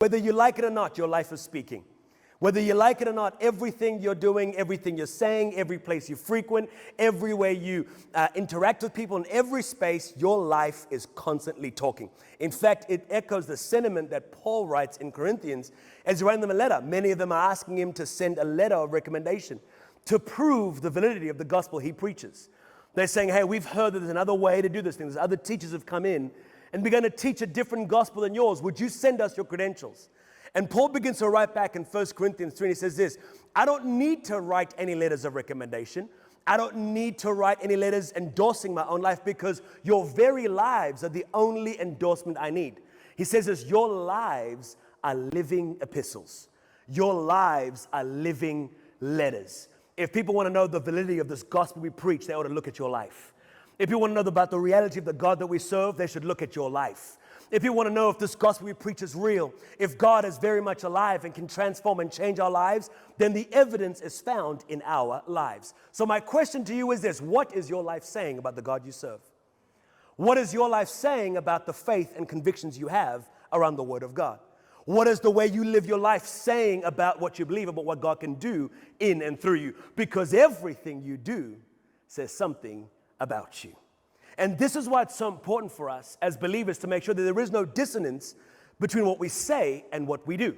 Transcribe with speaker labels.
Speaker 1: Whether you like it or not, your life is speaking. Whether you like it or not, everything you're doing, everything you're saying, every place you frequent, every way you interact with people, in every space, your life is constantly talking. In fact, it echoes the sentiment that Paul writes in Corinthians as he writes them a letter. Many of them are asking him to send a letter of recommendation to prove the validity of the gospel he preaches. They're saying, hey, we've heard that there's another way to do this thing. There's other teachers have come in and begun to teach a different gospel than yours. Would you send us your credentials? And Paul begins to write back in 1 Corinthians 3, and he says this, I don't need to write any letters of recommendation. I don't need to write any letters endorsing my own life because your very lives are the only endorsement I need. He says this, your lives are living epistles. Your lives are living letters. If people want to know the validity of this gospel we preach, they ought to look at your life. If you want to know about the reality of the God that we serve, they should look at your life. If you want to know if this gospel we preach is real, if God is very much alive and can transform and change our lives, then the evidence is found in our lives. So my question to you is this, what is your life saying about the God you serve? What is your life saying about the faith and convictions you have around the Word of God? What is the way you live your life saying about what you believe about what God can do in and through you? Because everything you do says something about you. And this is why it's so important for us as believers to make sure that there is no dissonance between what we say and what we do.